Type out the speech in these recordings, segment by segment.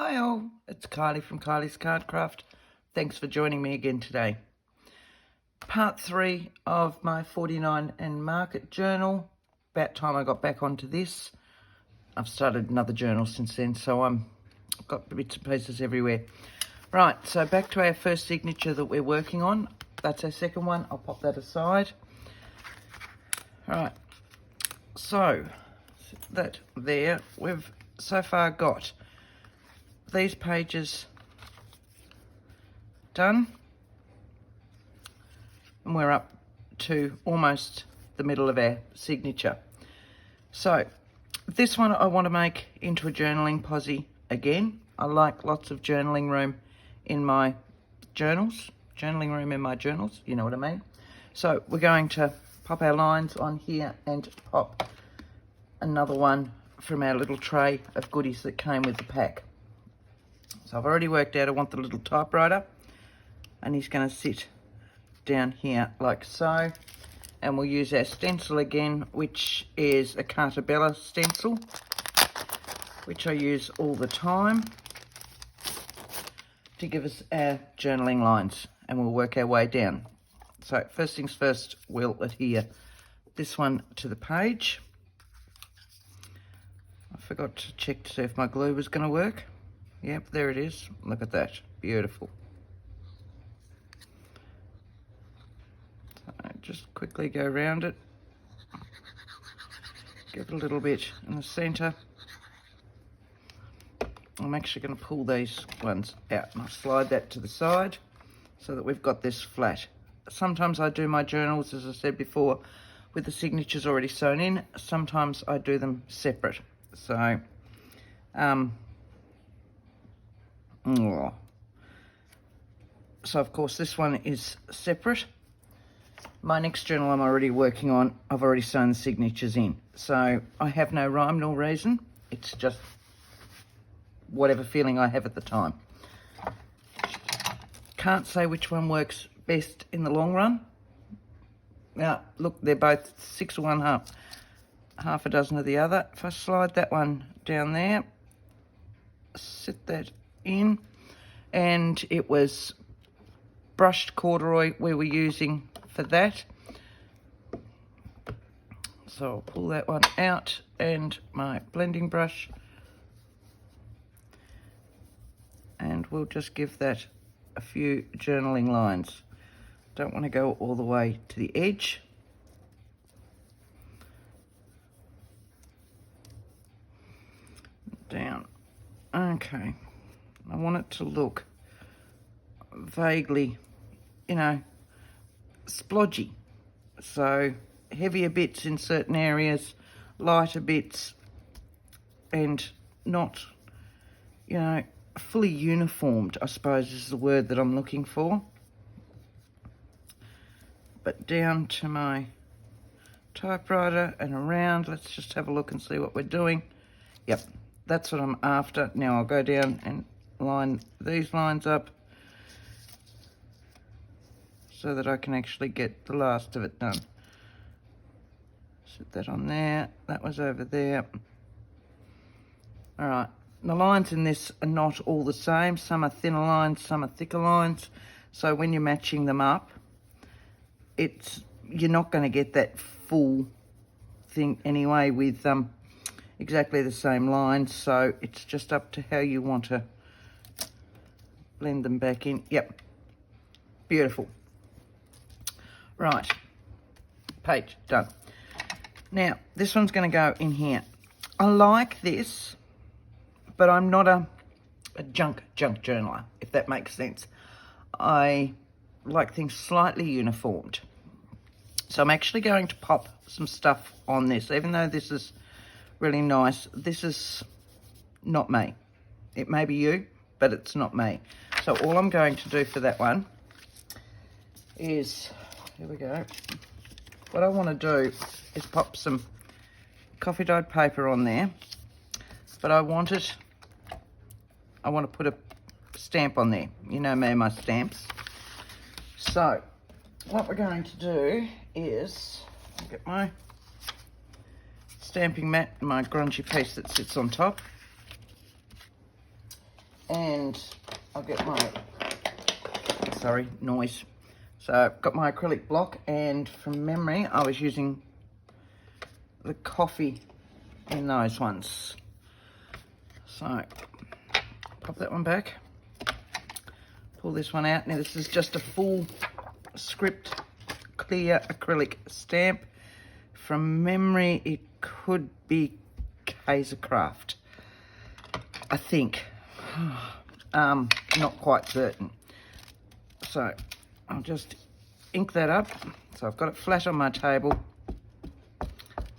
Hi all, it's Kylie from Kylie's Cardcraft. Thanks for joining me again today. Part 3 of my 49 and Market journal. About time I got back onto this. I've started another journal since then, so I've got bits and pieces everywhere. Right, so back to our first signature that we're working on. That's our second one. I'll pop that aside. Alright, so that there, we've so far got these pages done, and we're up to almost the middle of our signature. So this one I want to make into a journaling posse again. I like lots of journaling room in my journals, you know what I mean. So we're going to pop our lines on here and pop another one from our little tray of goodies that came with the pack. So I've already worked out I want the little typewriter, and he's going to sit down here like so. And we'll use our stencil again, which is a Carta Bella stencil, which I use all the time to give us our journaling lines, and we'll work our way down. So first things first, we'll adhere this one to the page. I forgot to check to see if my glue was going to work. Yep, there it is. Look at that. Beautiful. So just quickly go around it. Give it a little bit in the centre. I'm actually going to pull these ones out, and I'll slide that to the side so that we've got this flat. Sometimes I do my journals, as I said before, with the signatures already sewn in. Sometimes I do them separate. So, so of course this one is separate. My next journal I'm already working on, I've already sewn the signatures in. So I have no rhyme nor reason. It's just whatever feeling I have at the time. Can't say which one works best in the long run. Now, look, they're both 6 of one, half a dozen of the other. If I slide that one down there, sit that in, and it was brushed corduroy we were using for that. So I'll pull that one out, and my blending brush, and we'll just give that a few journaling lines. Don't want to go all the way to the edge. Down. Okay. I want it to look vaguely, splodgy. So heavier bits in certain areas, lighter bits, and not, fully uniformed, I suppose is the word that I'm looking for. But down to my typewriter and around, let's just have a look and see what we're doing. Yep, that's what I'm after. Now I'll go down and line these lines up so that I can actually get the last of it done. Set that on there. That was over there. All right. The lines in this are not all the same. Some are thinner lines, some are thicker lines. So when you're matching them up, you're not going to get that full thing anyway with exactly the same lines. So it's just up to how you want to blend them back in. Yep, beautiful. Right, page done. Now this one's going to go in here. I like this, but I'm not a junk journaler, if that makes sense. I like things slightly uniformed. So I'm actually going to pop some stuff on this, even though this is really nice. This is not me. It may be you, but it's not me. So all I'm going to do for that one is, here we go. What I want to do is pop some coffee dyed paper on there, but I want to put a stamp on there. You know me and my stamps. So what we're going to do is get my stamping mat and my grungy piece that sits on top. and I'll get my, sorry, noise. So I've got my acrylic block, and from memory I was using the coffee in those ones. So pop that one back, pull this one out. Now this is just a full script clear acrylic stamp. From memory it could be Kaisercraft, I think. Not quite certain. So I'll just ink that up. So I've got it flat on my table,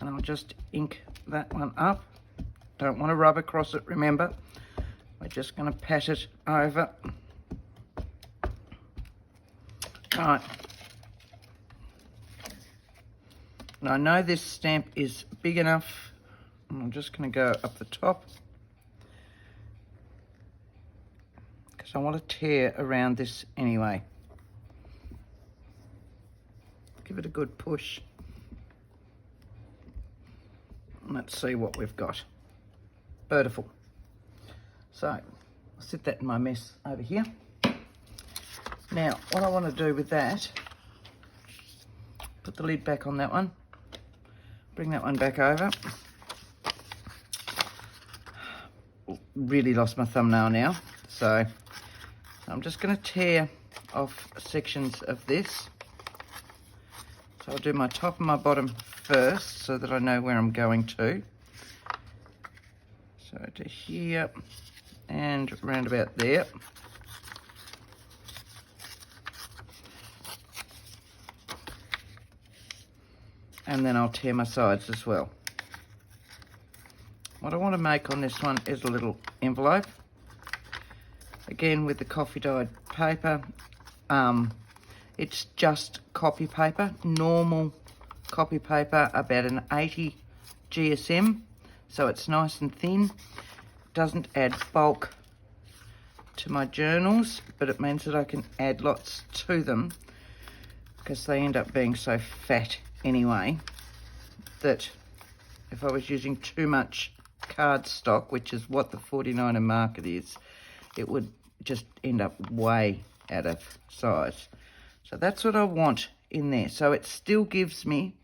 and I'll just ink that one up. Don't want to rub across it, remember. We're just going to pat it over. Right. Now I know this stamp is big enough, and I'm just going to go up the top, because I want to tear around this anyway. Give it a good push. Let's see what we've got. Beautiful. So I'll sit that in my mess over here. Now what I want to do with that, put the lid back on that one, bring that one back over. Really lost my thumbnail now, so I'm just going to tear off sections of this. So I'll do my top and my bottom first so that I know where I'm going to. So to here and round about there. And then I'll tear my sides as well. What I want to make on this one is a little envelope. Again with the coffee dyed paper. It's just copy paper, normal copy paper, about an 80 GSM. So it's nice and thin. Doesn't add bulk to my journals, but it means that I can add lots to them, because they end up being so fat anyway, that if I was using too much cardstock, which is what the 49er market is, it would just end up way out of size. So that's what I want in there. So it still gives me,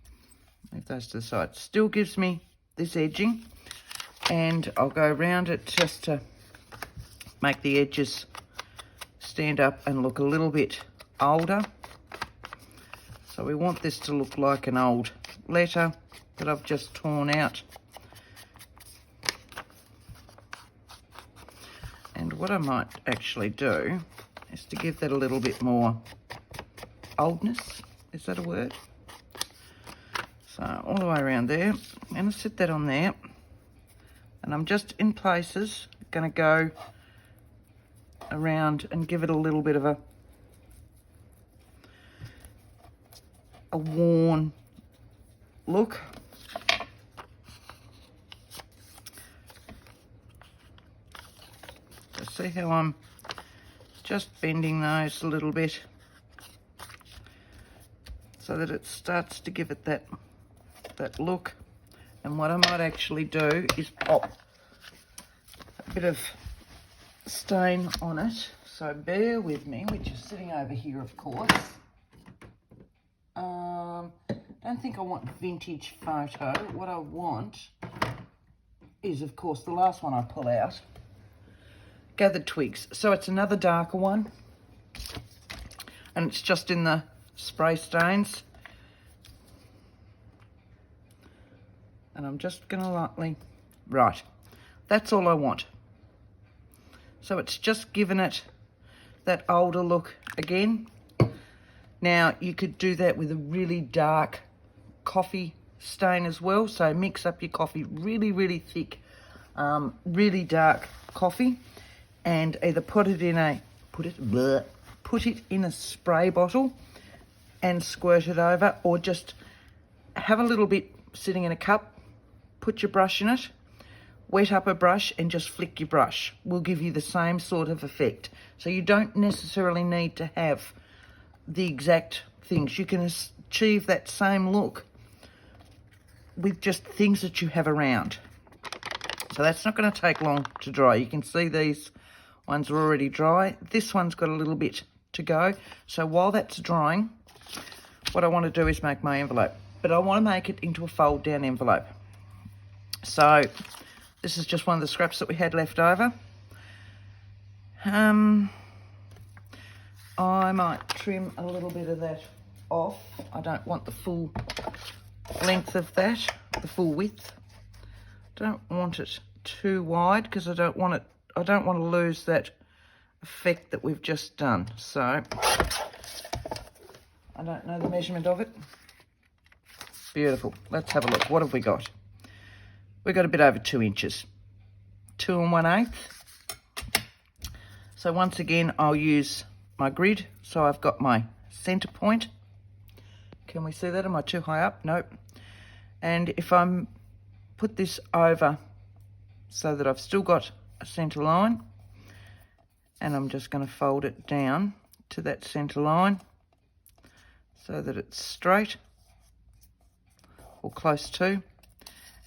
move those to the side, still gives me this edging, and I'll go around it just to make the edges stand up and look a little bit older. So we want this to look like an old letter that I've just torn out. And what I might actually do is to give that a little bit more oldness. Is that a word? So all the way around there. I'm going to sit that on there. And I'm just in places going to go around and give it a little bit of a worn look. So see how I'm just bending those a little bit so that it starts to give it that look. And what I might actually do is pop a bit of stain on it. So bear with me, which is sitting over here, of course. Don't think I want vintage photo. What I want is, of course, the last one I pull out, Gathered Twigs. So it's another darker one, and it's just in the spray stains. And I'm just going to lightly, right, that's all I want. So it's just given it that older look again. Now you could do that with a really dark coffee stain as well. So mix up your coffee, really, really thick, really dark coffee, and either put it in a spray bottle and squirt it over, or just have a little bit sitting in a cup, put your brush in it, wet up a brush and just flick your brush. Will give you the same sort of effect. So you don't necessarily need to have the exact things. You can achieve that same look with just things that you have around. So that's not going to take long to dry. You can see these One's already dry. This one's got a little bit to go. So while that's drying, what I want to do is make my envelope. But I want to make it into a fold down envelope. So this is just one of the scraps that we had left over. I might trim a little bit of that off. I don't want the full length of that, the full width. Don't want it too wide because I don't want to lose that effect that we've just done. So I don't know the measurement of it. Beautiful. Let's have a look. What have we got? We've got a bit over 2 inches. 2 1/8. So once again, I'll use my grid. So I've got my center point. Can we see that? Am I too high up? Nope. And if I'm put this over so that I've still got a center line, and I'm just going to fold it down to that center line so that it's straight or close to,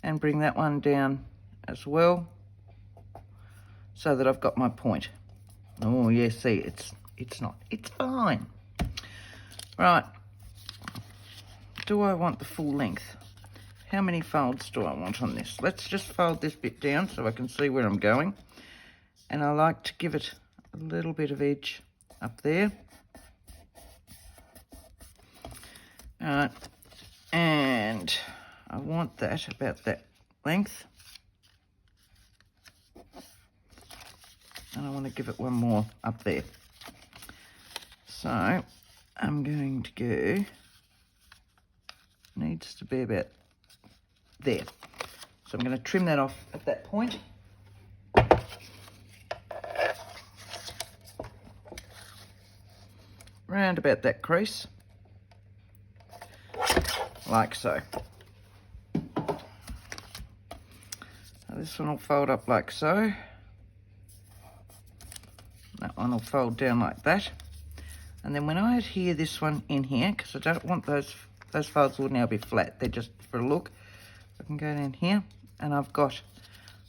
and bring that one down as well so that I've got my point. Oh yeah, see, it's fine. Right, do I want the full length? How many folds do I want on this? Let's just fold this bit down so I can see where I'm going. And I like to give it a little bit of edge up there. Alright, and I want that about that length. And I want to give it one more up there. So I'm going to go, needs to be about there. So I'm going to trim that off at that point. Round about that crease. Like so. Now this one will fold up like so. That one will fold down like that. And then when I adhere this one in here, because I don't want those folds will now be flat, they're just for a look. I can go down here and I've got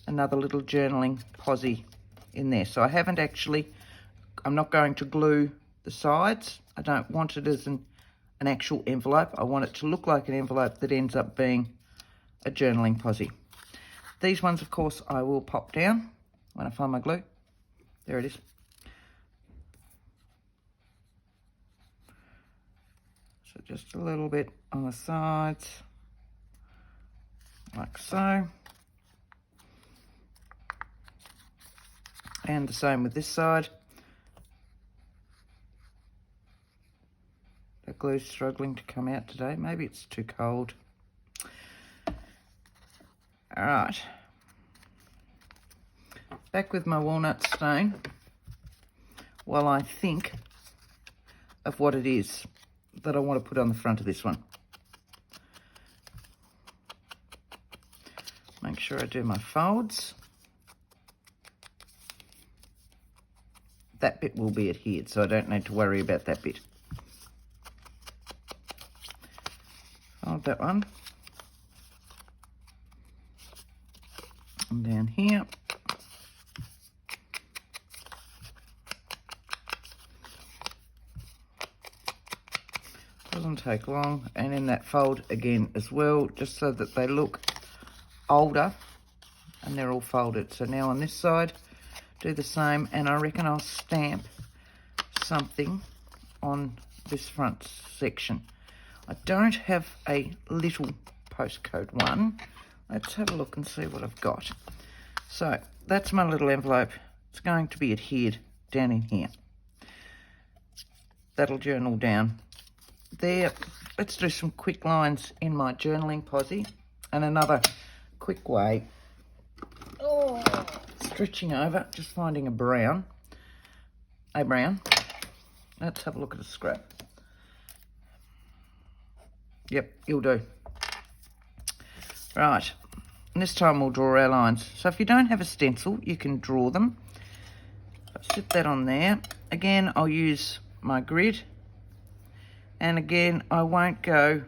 another little journaling posi in there. So I haven't actually, I'm not going to glue the sides. I don't want it as an actual envelope. I want it to look like an envelope that ends up being a journaling posi. These ones, of course, I will pop down when I find my glue. There it is. So just a little bit on the sides, like so. And the same with this side. The glue's struggling to come out today. Maybe it's too cold. All right. Back with my walnut stain while I think of what it is that I want to put on the front of this one. Make sure I do my folds. That bit will be adhered, so I don't need to worry about that bit. Fold that one. And down here. Doesn't take long, and in that fold again as well, just so that they look older and they're all folded. So now on this side, do the same, and I reckon I'll stamp something on this front section. I don't have a little postcode one. Let's have a look and see what I've got. So that's my little envelope. It's going to be adhered down in here. That'll journal down there. Let's do some quick lines in my journaling posi, and another quick way. Oh, stretching over, just finding a brown. Let's have a look at a scrap. Yep, you'll do. Right, and this time we'll draw our lines. So if you don't have a stencil, you can draw them. Sit that on there. Again, I'll use my grid. And again, I won't go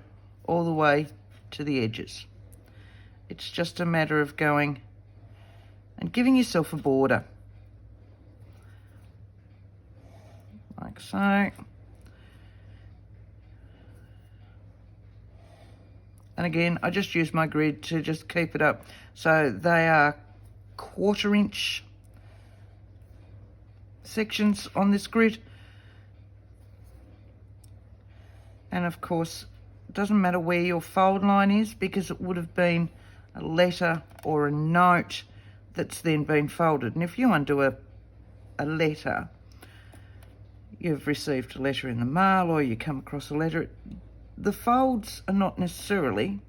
all the way to the edges. It's just a matter of going and giving yourself a border. like so. And again, I just use my grid to just keep it up. So they are 1/4 inch sections on this grid. And of course, it doesn't matter where your fold line is, because it would have been a letter or a note that's then been folded. And if you undo a letter, you've received a letter in the mail or you come across a letter, the folds are not necessarily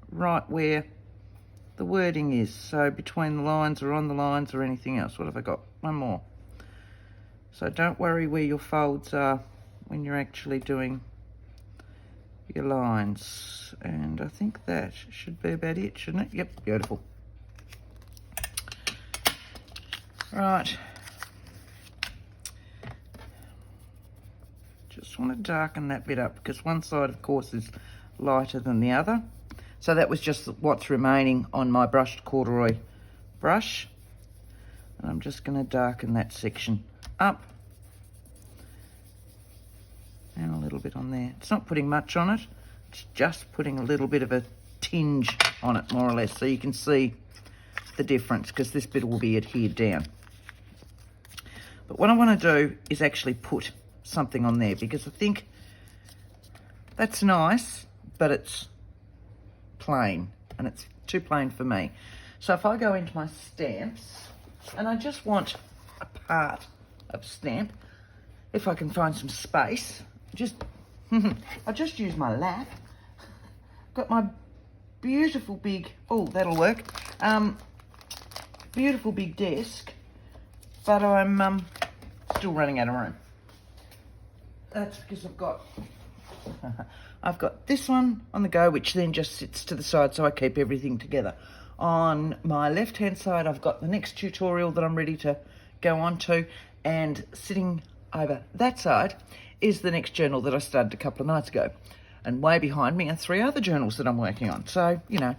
right where the wording is. So between the lines or on the lines or anything else. What have I got? One more. So don't worry where your folds are when you're actually doing your lines. And I think that should be about it, shouldn't it? Yep, beautiful. Right. Just want to darken that bit up, because one side, of course, is lighter than the other. So that was just what's remaining on my brushed corduroy brush. And I'm just going to darken that section up. And a little bit on there. It's not putting much on it. It's just putting a little bit of a tinge on it, more or less. So you can see the difference, because this bit will be adhered down. But what I want to do is actually put something on there, because I think that's nice, but it's plain, and it's too plain for me. So if I go into my stamps, and I just want a part of stamp, if I can find some space, I'll just use my lap. Got my beautiful big, oh, that'll work, beautiful big desk, but I'm still running out of room. That's because I've got this one on the go, which then just sits to the side, so I keep everything together. On my left hand side, I've got the next tutorial that I'm ready to go on to, and sitting over that side is the next journal that I started a couple of nights ago, and way behind me are 3 other journals that I'm working on. So, you know,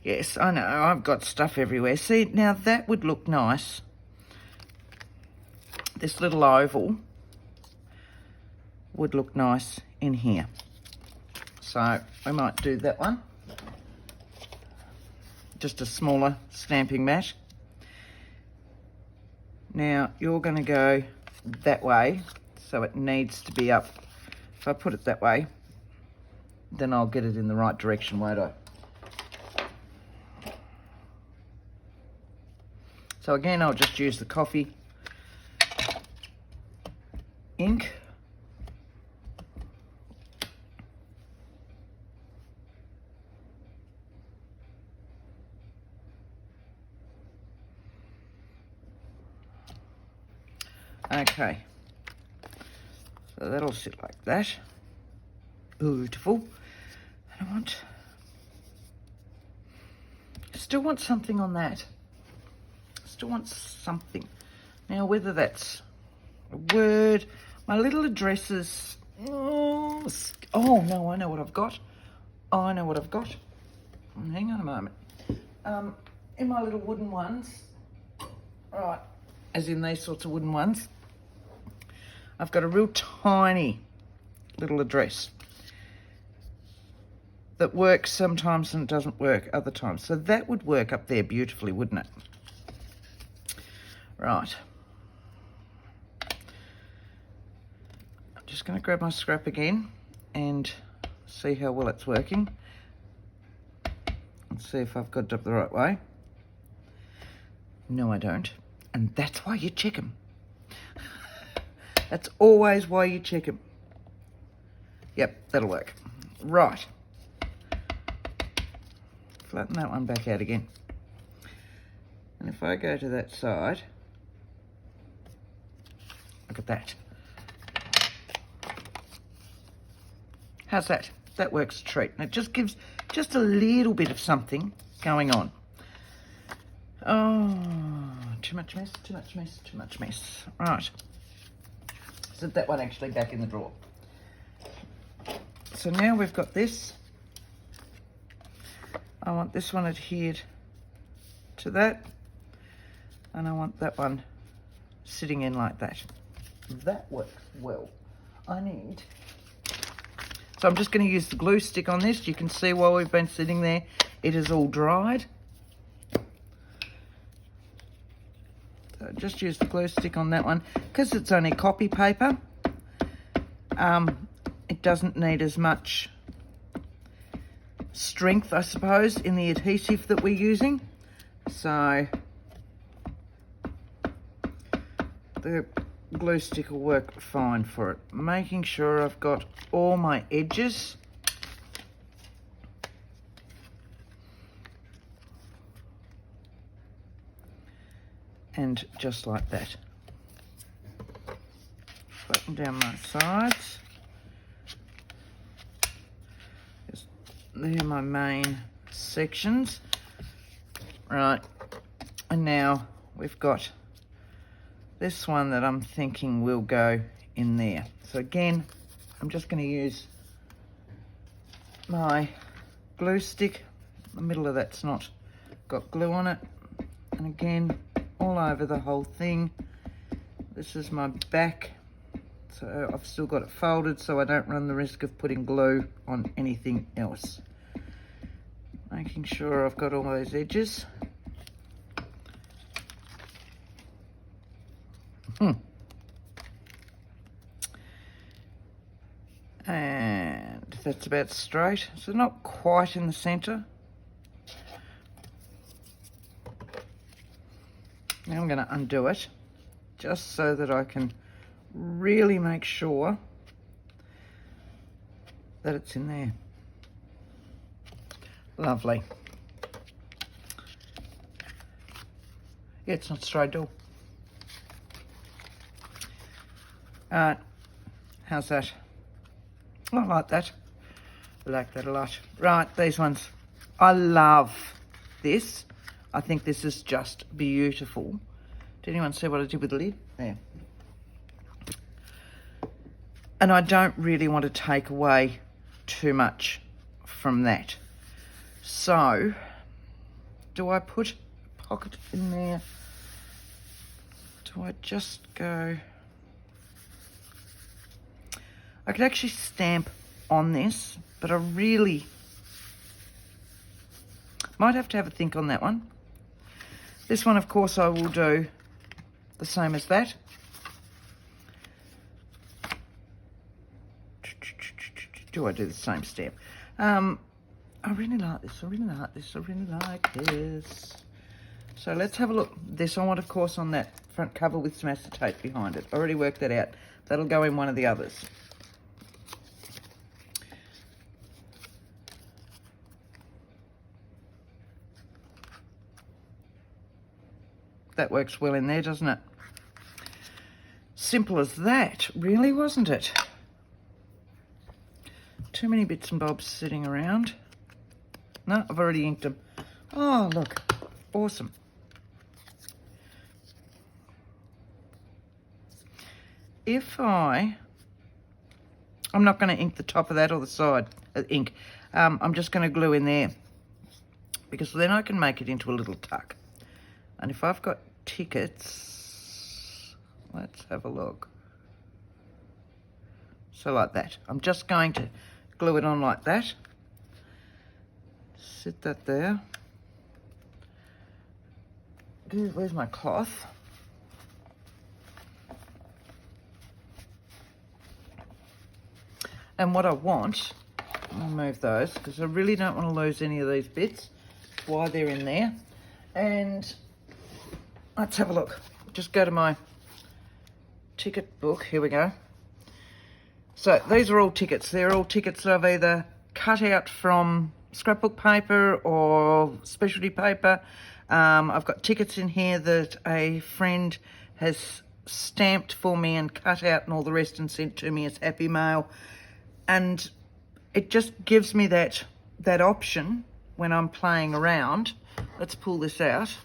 yes, I know, I've got stuff everywhere. See, now that would look nice. This little oval would look nice in here. So we might do that one. Just a smaller stamping mat. Now you're going to go that way, so it needs to be up. If I put it that way, then I'll get it in the right direction, won't I? So again, I'll just use the coffee ink. Okay, so that'll sit like that. Beautiful. And I still want something on that. Still want something. Now, whether that's a word, my little addresses. Oh no, I know what I've got. I know what I've got. Hang on a moment. In my little wooden ones, right, as in these sorts of wooden ones, I've got a real tiny little address that works sometimes and doesn't work other times. So that would work up there beautifully, wouldn't it? Right. I'm just going to grab my scrap again and see how well it's working. And see if I've got it up the right way. No, I don't. And that's why you check them. That's always why you check them. Yep, that'll work. Right. Flatten that one back out again. And if I go to that side, look at that. How's that? That works a treat. And it just gives just a little bit of something going on. Oh, too much mess, too much mess, too much mess. Right. Sit that one actually back in the drawer. So now we've got this. I want this one adhered to that. And I want that one sitting in like that. that works well. So I'm just going to use the glue stick on this. You can see while we've been sitting there, it is all dried. So just use the glue stick on that one. Because it's only copy paper, it doesn't need as much strength, I suppose, in the adhesive that we're using. So the glue stick will work fine for it. Making sure I've got all my edges. And just like that. Flatten down my sides. They're my main sections. Right, and now we've got this one that I'm thinking will go in there. So again, I'm just going to use my glue stick. The middle of that's not got glue on it. And again, all over the whole thing. This is my back. So I've still got it folded so I don't run the risk of putting glue on anything else. Making sure I've got all those edges. And that's about straight. So not quite in the centre. Now I'm going to undo it just so that I can really make sure that it's in there. Lovely. Yeah, it's not straight at all. How's that? I like that. I like that a lot. Right, these ones. I love this. I think this is just beautiful. Did anyone see what I did with the lid? There. And I don't really want to take away too much from that. So, do I put a pocket in there? Do I just go... I could actually stamp on this, but I really might have to have a think on that one. This one, of course, I will do the same as that. Do I do the same step? I really like this. I really like this. I really like this. So let's have a look. This I want, of course, on that front cover with some acetate behind it. I already worked that out. That'll go in one of the others. That works well in there, doesn't it? Simple as that, really, wasn't it? Too many bits and bobs sitting around. No, I've already inked them. Oh, look, awesome. If I'm not going to ink the top of that or the side, ink. I'm just going to glue in there because then I can make it into a little tuck. And if I've got tickets, let's have a look. So like that. I'm just going to glue it on like that. Sit that there. Where's my cloth? And what I want, I'll move those because I really don't want to lose any of these bits while they're in there. And let's have a look. Just go to my ticket book. Here we go. So these are all tickets. They're all tickets that I've either cut out from scrapbook paper or specialty paper. I've got tickets in here that a friend has stamped for me and cut out and all the rest and sent to me as happy mail. And it just gives me that option when I'm playing around. Let's pull this out.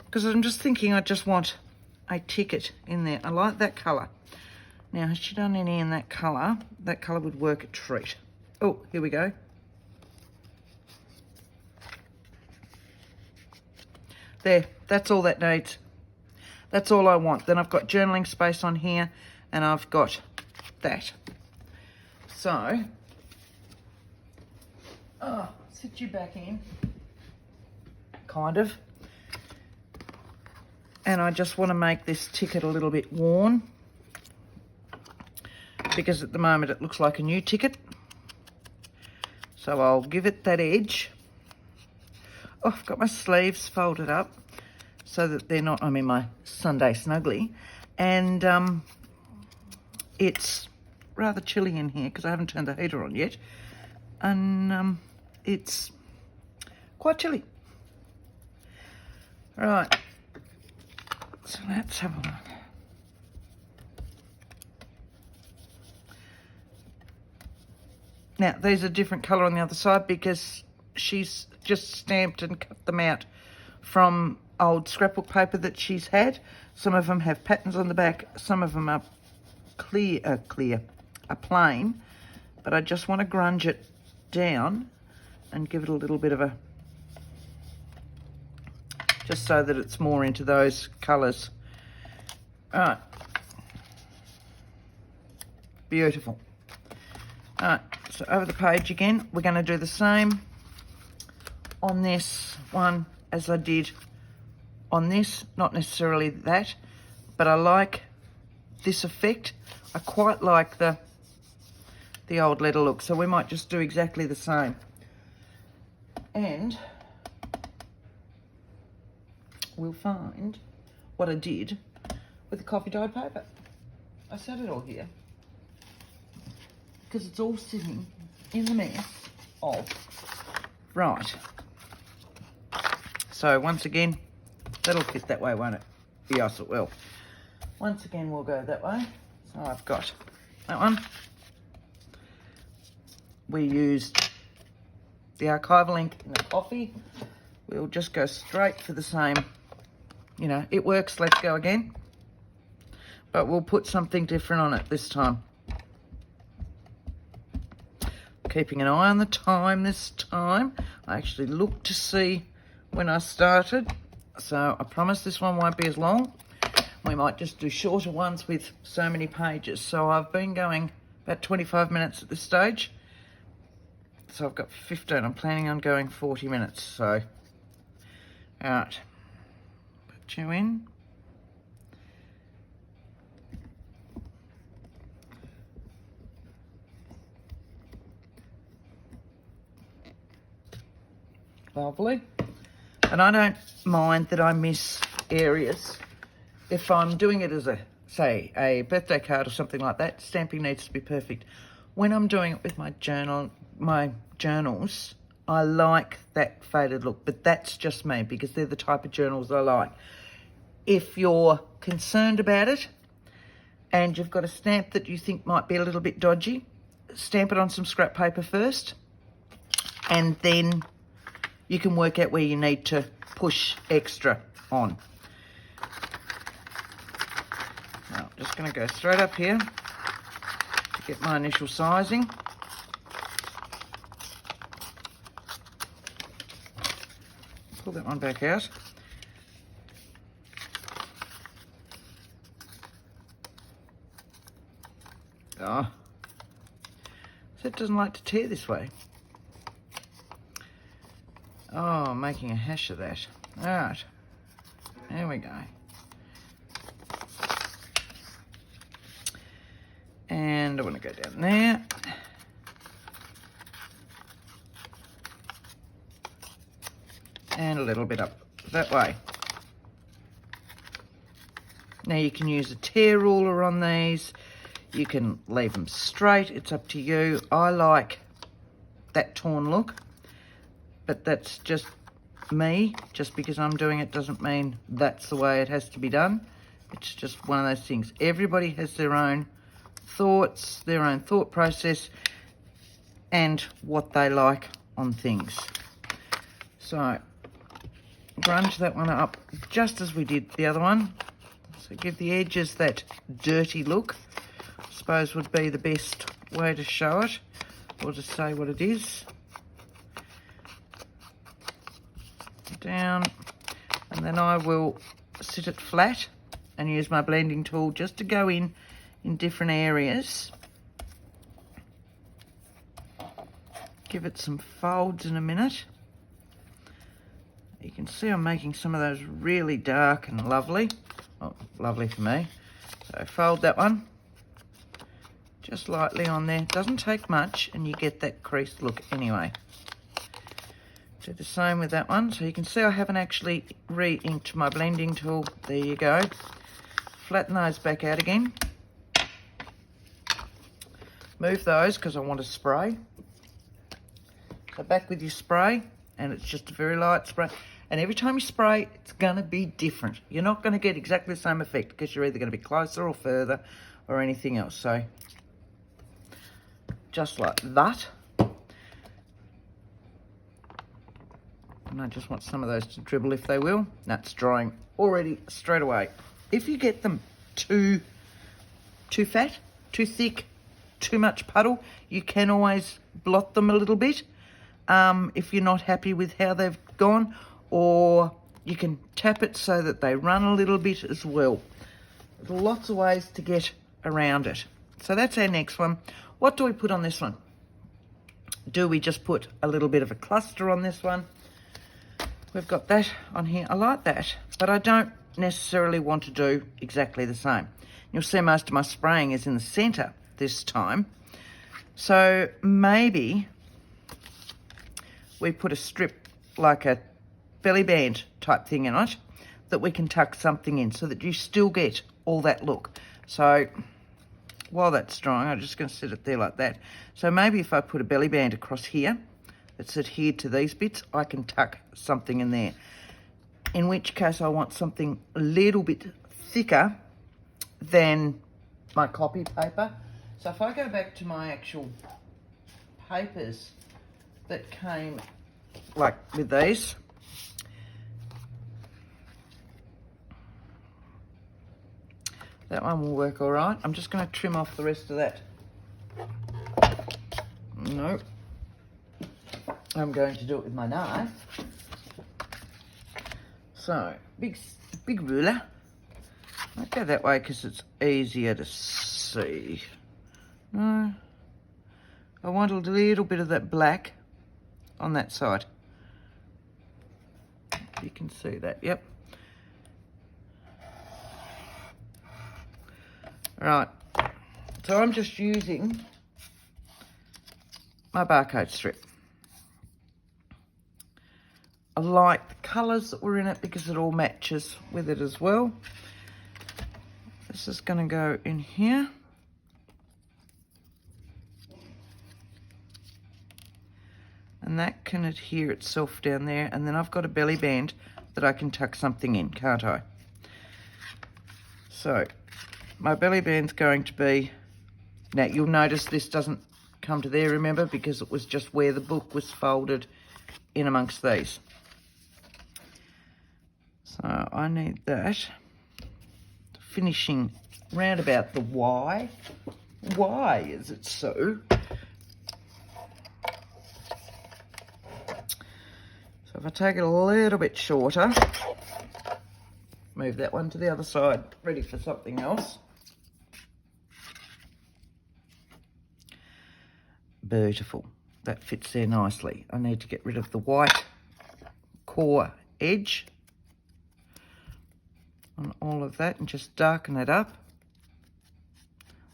Because I'm just thinking I just want a ticket in there. I like that colour. Now, has she done any in that colour? That colour would work a treat. Oh, here we go. There, that's all that needs. That's all I want. Then I've got journaling space on here, and I've got that. So, sit you back in, kind of. And I just want to make this ticket a little bit worn, because at the moment it looks like a new ticket. So I'll give it that edge. Oh, I've got my sleeves folded up so that they're not, I'm in my Sunday snuggly. And it's rather chilly in here because I haven't turned the heater on yet. And it's quite chilly. Right, so let's have a look. Now, these are different colour on the other side because she's just stamped and cut them out from old scrapbook paper that she's had. Some of them have patterns on the back, some of them are plain, but I just want to grunge it down and give it a little bit of a, just so that it's more into those colours. All right, beautiful. All right, so over the page again, we're going to do the same on this one as I did on this. Not necessarily that, but I like this effect. I quite like the old letter look, so we might just do exactly the same. And we'll find what I did with the coffee dyed paper. I set it all here because it's all sitting in the mess of. Right. So once again, that'll fit that way, won't it? Yes, it will. Once again, we'll go that way. So I've got that one. We used the archival ink in the coffee. We'll just go straight for the same. You know, it works, let's go again. But we'll put something different on it this time. Keeping an eye on the time this time. I actually looked to see when I started. So I promise this one won't be as long. We might just do shorter ones with so many pages. So I've been going about 25 minutes at this stage. So I've got 15. I'm planning on going 40 minutes. So, all right. Put you in. Lovely. And I don't mind that I miss areas. If I'm doing it as a, say, a birthday card or something like that, stamping needs to be perfect. When I'm doing it with my journals, I like that faded look, but that's just me because they're the type of journals I like. If you're concerned about it and you've got a stamp that you think might be a little bit dodgy, stamp it on some scrap paper first, and then you can work out where you need to push extra on. Now, I'm just going to go straight up here to get my initial sizing. Pull that one back out. Oh, so it doesn't like to tear this way. Oh, I'm making a hash of that. All right, there we go. And I want to go down there. And a little bit up that way. Now you can use a tear ruler on these. You can leave them straight. It's up to you. I like that torn look, but that's just me. Just because I'm doing it doesn't mean that's the way it has to be done. It's just one of those things. Everybody has their own thoughts, their own thought process, and what they like on things. So, grunge that one up just as we did the other one. So give the edges that dirty look, I suppose would be the best way to show it, or to say what it is. Down, and then I will sit it flat and use my blending tool just to go in different areas. Give it some folds in a minute. You can see I'm making some of those really dark and lovely. Oh, lovely for me. So fold that one just lightly on there. Doesn't take much, and you get that creased look anyway. Do the same with that one. So you can see I haven't actually re-inked my blending tool. There you go. Flatten those back out again. Move those because I want to spray. So back with your spray, and it's just a very light spray. And every time you spray, it's going to be different. You're not going to get exactly the same effect because you're either going to be closer or further or anything else. So just like that. And I just want some of those to dribble if they will. That's drying already straight away. If you get them too fat, too thick, too much puddle, you can always blot them a little bit if you're not happy with how they've gone, or you can tap it so that they run a little bit as well. There's lots of ways to get around it. So that's our next one. What do we put on this one? Do we just put a little bit of a cluster on this one? We've got that on here. I like that, but I don't necessarily want to do exactly the same. You'll see most of my spraying is in the centre this time. So maybe we put a strip, like a belly band type thing in it, that we can tuck something in so that you still get all that look. So while that's drying, I'm just going to set it there like that. So maybe if I put a belly band across here that's adhered to these bits, I can tuck something in there. In which case I want something a little bit thicker than my copy paper. So if I go back to my actual papers that came like with these, that one will work all right. I'm just going to trim off the rest of that. No, I'm going to do it with my knife. So, big ruler. I'll go that way because it's easier to see. No, I want a little bit of that black on that side. You can see that, yep. Right, so I'm just using my barcode strip. I like the colours that were in it because it all matches with it as well. This is going to go in here. And that can adhere itself down there. And then I've got a belly band that I can tuck something in, can't I? So my belly band's going to be, now you'll notice this doesn't come to there, remember, because it was just where the book was folded in amongst these. So I need that finishing round about the Y. Why is it so? So if I take it a little bit shorter, move that one to the other side, ready for something else. Beautiful. That fits there nicely. I need to get rid of the white core edge on all of that and just darken it up.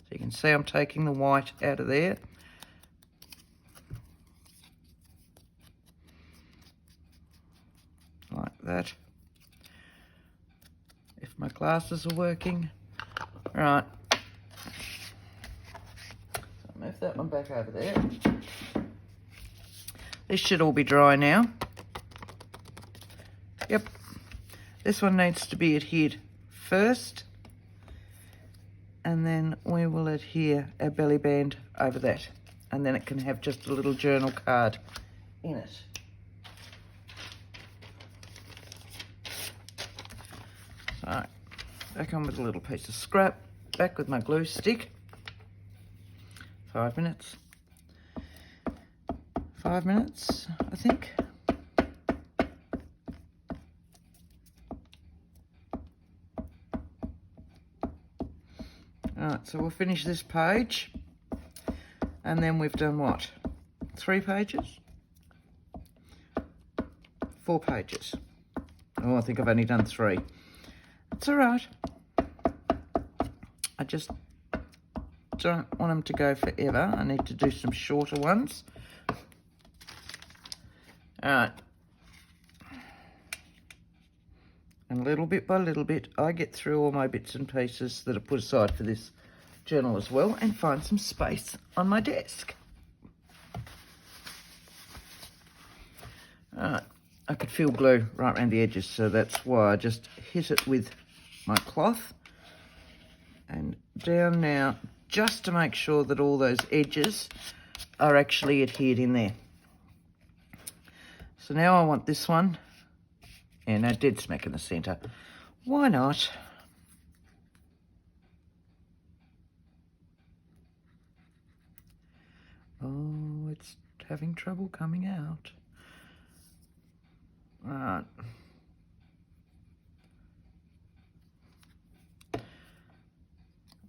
So you can see I'm taking the white out of there. Like that. If my glasses are working. Right. So move that one back over there. This should all be dry now. Yep. This one needs to be adhered first, and then we will adhere our belly band over that, and then it can have just a little journal card in it. So, back on with a little piece of scrap, back with my glue stick. 5 minutes. 5 minutes, I think. Alright, so we'll finish this page. And then we've done what? 3 pages? 4 pages. Oh, I think I've only done 3. It's alright. I just don't want them to go forever. I need to do some shorter ones. Alright. And little bit by little bit, I get through all my bits and pieces that are put aside for this journal as well, and find some space on my desk. Alright, I could feel glue right around the edges, so that's why I just hit it with my cloth and down now, just to make sure that all those edges are actually adhered in there. So now I want this one, and now dead smack in the centre. Why not? Oh, it's having trouble coming out. Right.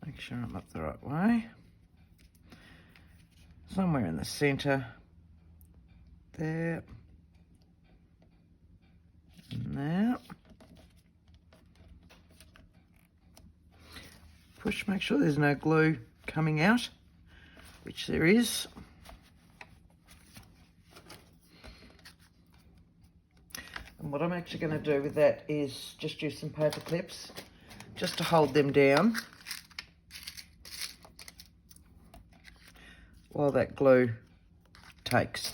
Make sure I'm up the right way. Somewhere in the centre. There. And there. Push, make sure there's no glue coming out, which there is. And what I'm actually going to do with that is just use some paper clips just to hold them down while that glue takes.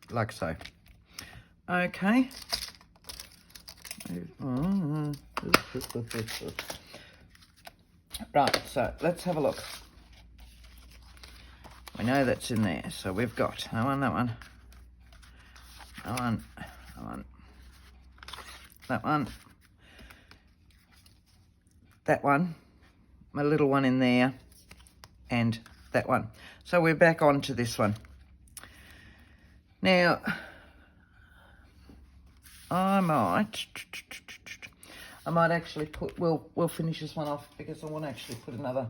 Like so. Okay. Right, so let's have a look. We know that's in there, so we've got that one, that one, that one, that one, that one, that one, my little one in there, and that one. So we're back onto this one. Now, I might actually put, we'll finish this one off because I want to actually put another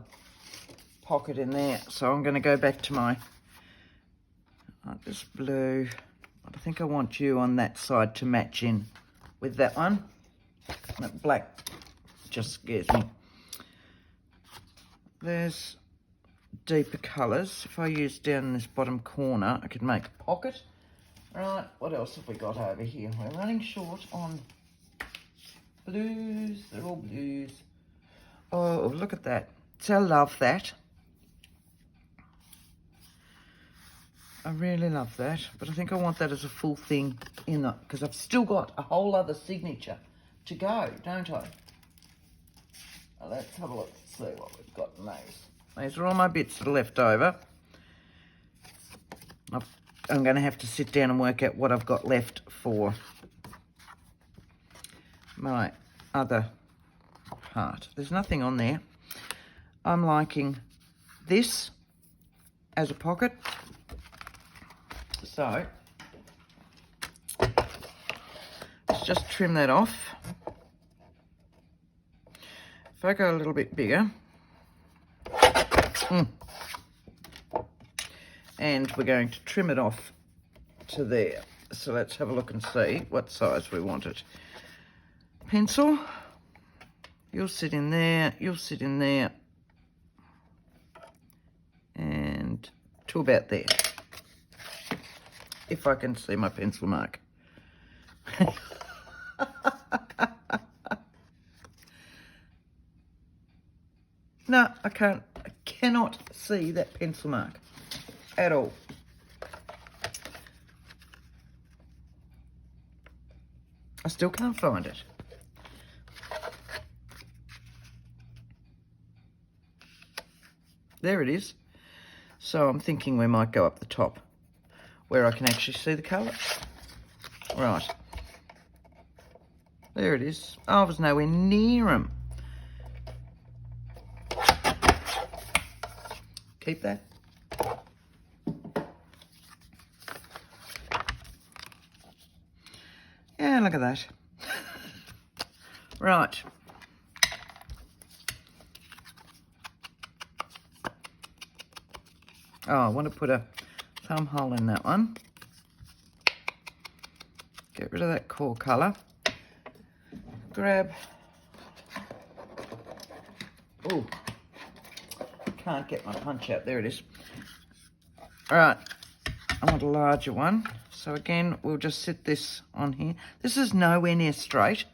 pocket in there. So I'm going to go back to my, this blue. I think I want you on that side to match in with that one. That black just scares me. There's deeper colours. If I use down in this bottom corner, I could make a pocket. Right, what else have we got over here? We're running short on blues. They're all blues. Oh, look at that. So I love that. I really love that. But I think I want that as a full thing in that, because I've still got a whole other signature to go, don't I? Well, let's have a look and see what we've got in those. These are all my bits that are left over. I'm going to have to sit down and work out what I've got left for my other part. There's nothing on there. I'm liking this as a pocket. So, let's just trim that off. If I go a little bit bigger, and we're going to trim it off to there. So let's have a look and see what size we want it. Pencil, you'll sit in there, you'll sit in there, and to about there. If I can see my pencil mark. No, I can't. I cannot see that pencil mark at all. I still can't find it. There it is. So I'm thinking we might go up the top where I can actually see the colour. Right. There it is. Oh, I was nowhere near them. Keep that. Yeah, look at that. Right. Oh, I want to put a thumb hole in that one. Get rid of that core colour. Grab... Oh, can't get my punch out. There it is. All right, I want a larger one. So again, we'll just sit this on here. This is nowhere near straight.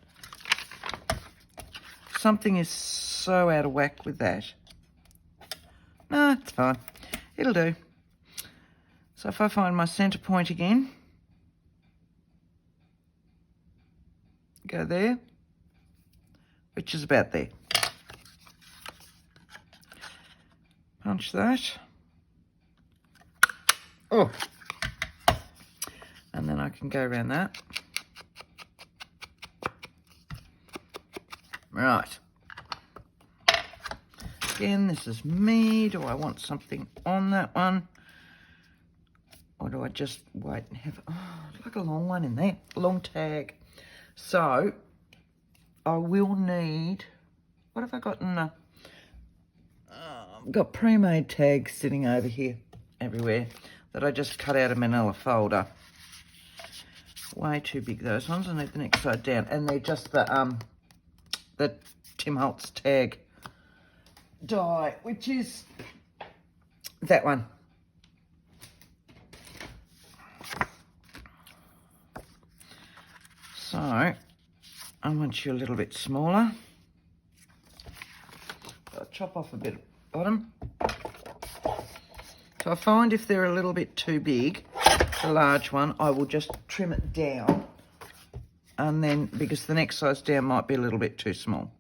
Something is so out of whack with that. No, it's fine. It'll do. So if I find my centre point again, go there, which is about there. Punch that. Oh. And then I can go around that. Right. Again, this is me. Do I want something on that one? Or do I just wait and have... Oh, like a long one in there. Long tag. So, I will need... What have I got in the... I've got pre-made tags sitting over here everywhere that I just cut out a manila folder. Way too big, those ones. I need the next side down. And they're just the Tim Holtz tag die, which is that one. So, I want you a little bit smaller. I'll chop off a bit at the bottom. So I find if they're a little bit too big, the large one, I will just trim it down. And then, because the next size down might be a little bit too small.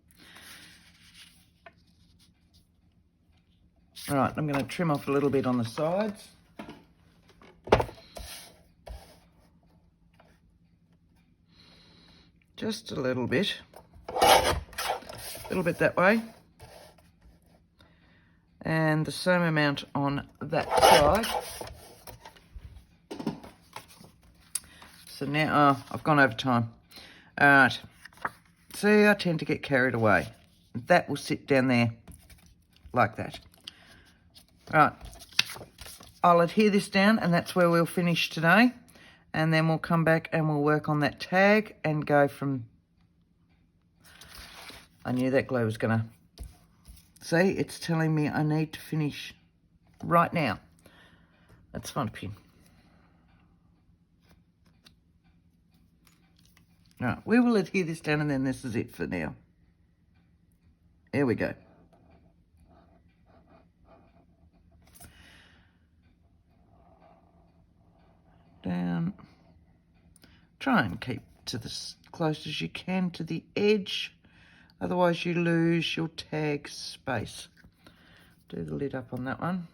All right, I'm going to trim off a little bit on the sides. Just a little bit. A little bit that way. And the same amount on that side. So now, I've gone over time. All right. See, I tend to get carried away. That will sit down there like that. All right. I'll adhere this down, and that's where we'll finish today. And then we'll come back and we'll work on that tag and go from... I knew that glue was going to... See, it's telling me I need to finish right now. That's fun pin. All right, we will adhere this down and then this is it for now. Here we go. Down. Try and keep to as close as you can to the edge. Otherwise you lose your tag space. Do the lid up on that one.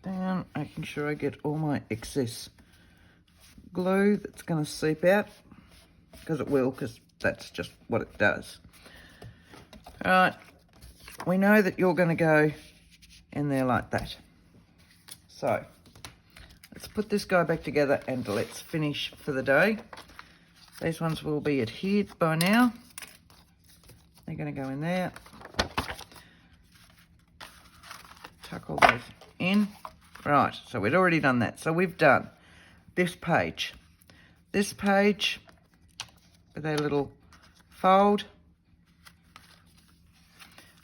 Down, making sure I get all my excess glue that's going to seep out, because it will, because that's just what it does. All right, we know that you're going to go in there like that. So let's put this guy back together and let's finish for the day. These ones will be adhered by now. They're going to go in there. Tuck all those in. Right, so we'd already done that. So we've done this page with a little fold.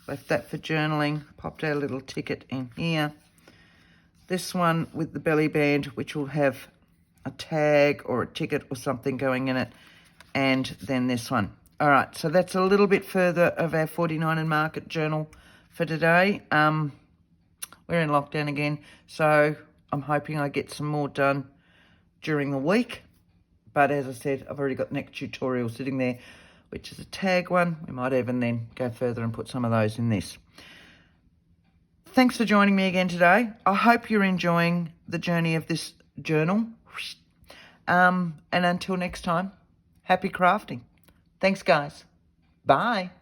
Left that for journaling, popped our little ticket in here. This one with the belly band, which will have a tag or a ticket or something going in it. And then this one. All right, so that's a little bit further of our 49 and Market journal for today. We're in lockdown again, so I'm hoping I get some more done during the week. But as I said, I've already got next tutorial sitting there, which is a tag one. We might even then go further and put some of those in this. Thanks for joining me again today. I hope you're enjoying the journey of this journal. And until next time, happy crafting. Thanks, guys. Bye.